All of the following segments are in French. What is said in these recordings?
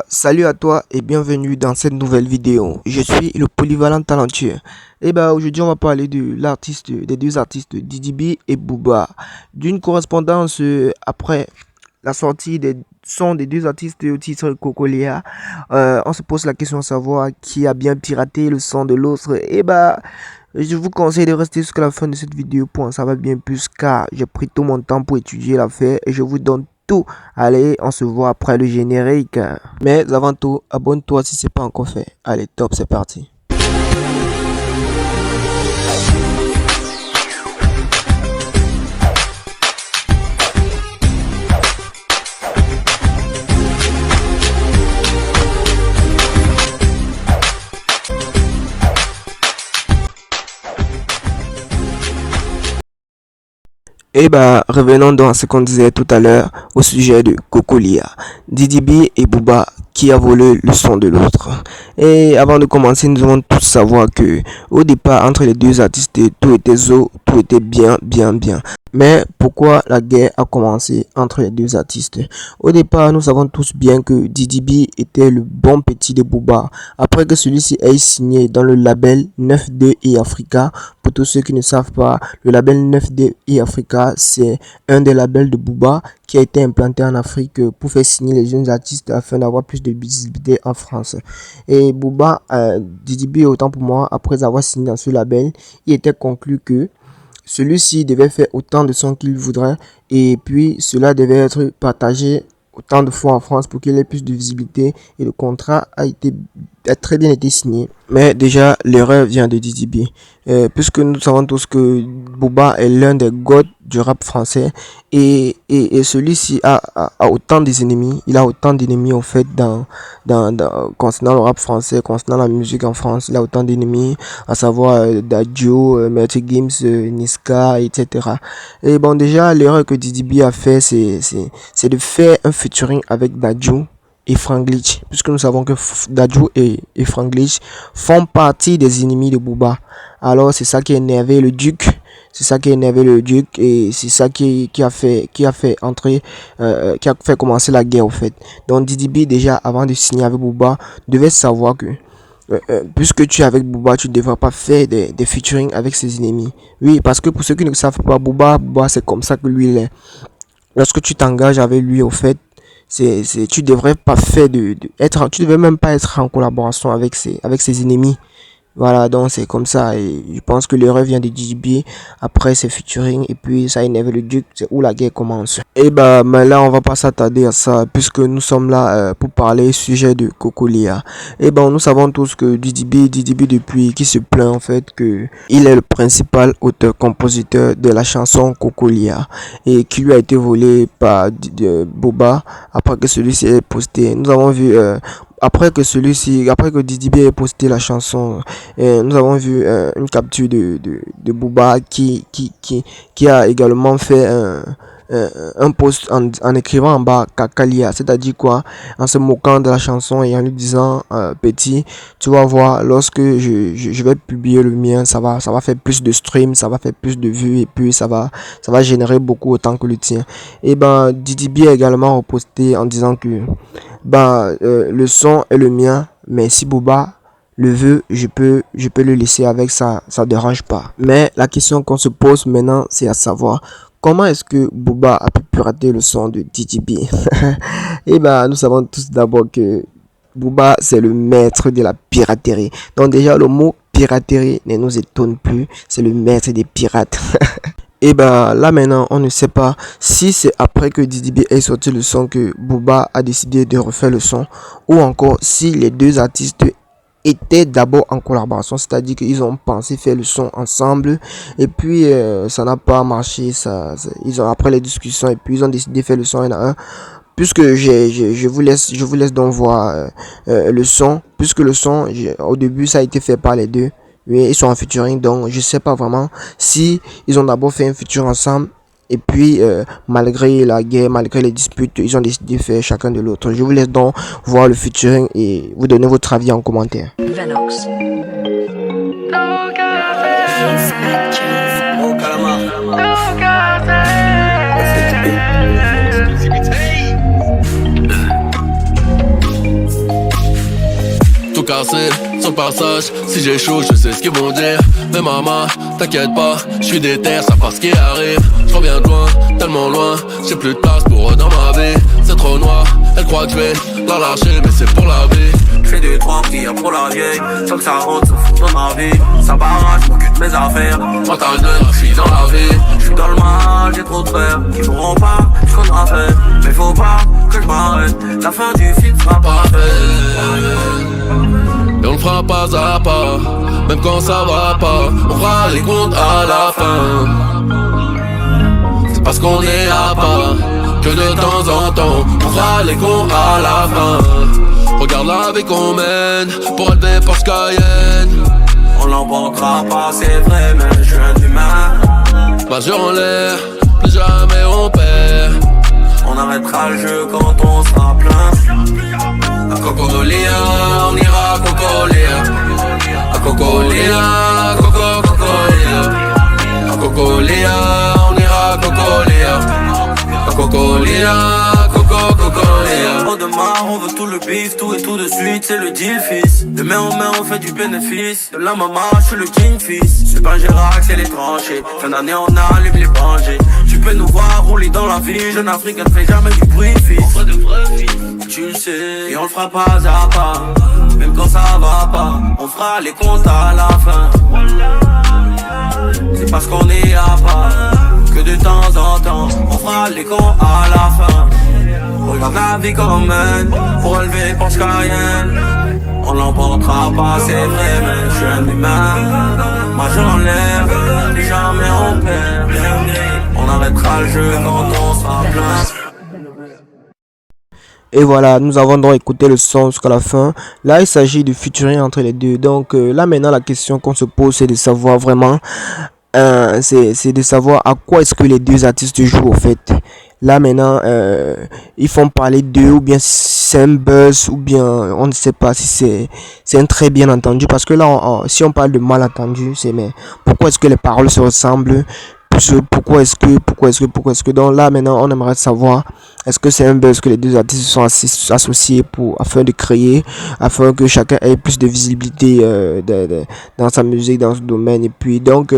Salut à toi et bienvenue dans cette nouvelle vidéo. Je suis le polyvalent talentueux. Aujourd'hui, on va parler des deux artistes Didi B et Booba. D'une correspondance après la sortie des sons des deux artistes au titre Cocolia. On se pose la question de savoir qui a bien piraté le son de l'autre. Je vous conseille de rester jusqu'à la fin de cette vidéo pour en savoir bien plus car j'ai pris tout mon temps pour étudier l'affaire et je vous donne tout. Allez, on se voit après le générique. Mais avant tout, abonne-toi si c'est pas encore fait. Allez, top, c'est parti. Revenons donc à ce qu'on disait tout à l'heure au sujet de Cocolia, Didi B et Booba qui a volé le son de l'autre. Et avant de commencer, nous devons tous savoir que au départ, entre les deux artistes, tout était tout était bien. Mais pourquoi la guerre a commencé entre les deux artistes? Au départ, nous savons tous bien que Didi B était le bon petit de Booba. Après que celui-ci ait signé dans le label 9D et Africa, pour tous ceux qui ne savent pas, le label 9D et Africa, c'est un des labels de Booba qui a été implanté en Afrique pour faire signer les jeunes artistes afin d'avoir plus de visibilité en France. Et Booba, Didi B, autant pour moi, après avoir signé dans ce label, il était conclu que celui-ci devait faire autant de sons qu'il voudrait et puis cela devait être partagé autant de fois en France pour qu'il ait plus de visibilité et le contrat a très bien été signé. Mais déjà, l'erreur vient de Didi B. Puisque nous savons tous que Booba est l'un des gods du rap français et celui-ci a autant d'ennemis. Il a autant d'ennemis au fait concernant le rap français, concernant la musique en France. Il a autant d'ennemis, à savoir Dadju, Maître Gims, Niska, etc. Et bon, déjà, l'erreur que Didi B a fait, c'est de faire un featuring avec Dadju et Franglish, puisque nous savons que Dadju et Franglish font partie des ennemis de Booba. Alors c'est ça qui a énervé le duc, et c'est ça qui a fait commencer la guerre au fait. Donc Didi B, déjà avant de signer avec Booba, devait savoir que puisque tu es avec Booba, tu ne devrais pas faire des featuring avec ses ennemis. Oui, parce que pour ceux qui ne savent pas, Booba c'est comme ça que lui il est. Lorsque tu t'engages avec lui au fait, tu devrais pas faire tu devrais même pas être en collaboration avec ses ennemis. Voilà, donc c'est comme ça et je pense que l'erreur vient de Didi B après ses featuring et puis ça énerve le duc, c'est où la guerre commence. Mais là on va pas s'attarder à ça puisque nous sommes là pour parler sujet de Cocolia. Nous savons tous que Didi B depuis qui se plaint en fait que il est le principal auteur-compositeur de la chanson Cocolia et qui lui a été volé par Booba après que celui-ci ait posté. Nous avons vu après que Didi B ait posté la chanson, nous avons vu une capture de Booba qui a également fait un post en écrivant en bas Kakalia, c'est-à-dire quoi, en se moquant de la chanson et en lui disant petit, tu vas voir lorsque je vais publier le mien, ça va faire plus de streams, ça va faire plus de vues et puis ça va générer beaucoup autant que le tien. Didi B a également reposté en disant que le son est le mien, mais si Booba le veut, je peux le laisser avec ça dérange pas. Mais la question qu'on se pose maintenant, c'est à savoir comment est-ce que Booba a pu pirater le son de Didi B. Nous savons tous d'abord que Booba c'est le maître de la piraterie. Donc déjà le mot piraterie ne nous étonne plus, c'est le maître des pirates. Là maintenant on ne sait pas si c'est après que Didi B ait sorti le son que Booba a décidé de refaire le son ou encore si les deux artistes étaient d'abord en collaboration, c'est-à-dire qu'ils ont pensé faire le son ensemble et puis ça n'a pas marché, ils ont après les discussions et puis ils ont décidé de faire le son un à un. Puisque je vous laisse donc voir le son, puisque le son au début ça a été fait par les deux. Oui, ils sont en featuring, donc je sais pas vraiment si ils ont d'abord fait un featuring ensemble et puis malgré la guerre, malgré les disputes, ils ont décidé de faire chacun de l'autre. Je vous laisse donc voir le featuring et vous donner votre avis en commentaire. Venox. passer sur le passage. Si j'échoue, je sais ce qu'ils vont dire. Mais maman, t'inquiète pas, je suis déter, ça passe ce qui arrive. Je reviens de loin, tellement loin, j'ai plus de place pour eux dans ma vie. C'est trop noir, elle croit que je vais la lâcher, mais c'est pour la vie. J'fais 2-3 prières pour la vieille. Tant que ça rentre, ça fout dans ma vie. Ça barrage, j'm'occupe de mes affaires. Mental de j'suis dans la vie. J'suis dans le mal, j'ai trop de frères. Ils pourront pas, j'connais faire. Mais faut pas que j'm'arrête. La fin du film sera parfaite. Et on le fera pas à pas, même quand ça va pas. On fera les comptes à la fin. C'est parce qu'on est à part que de temps en temps on fera les comptes à la fin. Regarde la vie qu'on mène pour élever Porsche Cayenne. On l'emportera pas, c'est vrai, mais je suis un humain. Majeur en l'air, plus jamais on perd. On arrêtera le jeu quand on sera plein. À Cocolia, on ira à Cocolia. À Cocolia, Cocolia. À Cocolia, on ira à Cocolia. À Cocolia, Cocolia. On démarre, on veut tout le bif, tout et tout de suite, c'est le deal fils. De main en main on fait du bénéfice. De la maman, je suis le king fils. C'est pas Gérard, c'est les tranchées. Fin d'année on allume les branchés. Tu peux nous voir rouler dans la vie. Jeune Afrique ne fait jamais du bruit fils. On fait de vrais fils, tu le sais. Et on le fera pas à pas. Même quand ça va pas, on fera les comptes à la fin. C'est parce qu'on est à part que de temps en temps on fera les comptes à la fin. Regarde la vie qu'on mène pour élever Porsche Cayenne. On l'emportera pas, c'est vrai, mais je suis un humain. Moi j'enlève, jamais on perd. On arrêtera le jeu quand on sera plein. Et voilà, nous avons donc écouté le son jusqu'à la fin. Là, il s'agit de featuring entre les deux. Donc là maintenant, la question qu'on se pose, c'est de savoir vraiment, c'est de savoir à quoi est-ce que les deux artistes jouent au fait. Là maintenant, ils font parler d'eux, ou bien c'est un buzz, ou bien on ne sait pas si c'est un très bien entendu. Parce que là, si on parle de malentendu, c'est mais pourquoi est-ce que les paroles se ressemblent? Pourquoi est-ce que donc là maintenant on aimerait savoir, est-ce que c'est un buzz que les deux artistes sont associés afin de créer, afin que chacun ait plus de visibilité dans sa musique, dans ce domaine. Et puis donc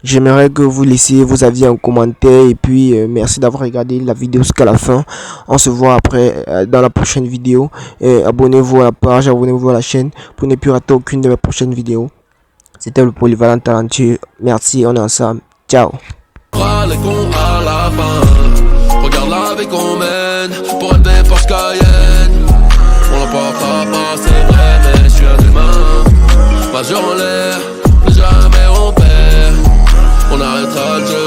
j'aimerais que vous laissiez vos avis en commentaire. Et puis merci d'avoir regardé la vidéo jusqu'à la fin. On se voit après dans la prochaine vidéo. Et abonnez-vous à la page, abonnez-vous à la chaîne pour ne plus rater aucune de mes prochaines vidéos. C'était le Polyvalent Talentueux. Merci, on est ensemble. Ciao. Les cons à la fin. Regarde la vie qu'on mène pour élever Porsche Cayenne. On l'emportera pas, c'est vrai, mais je suis un humain. Majeur en l'air, plus jamais on perd. On arrêtera le jeu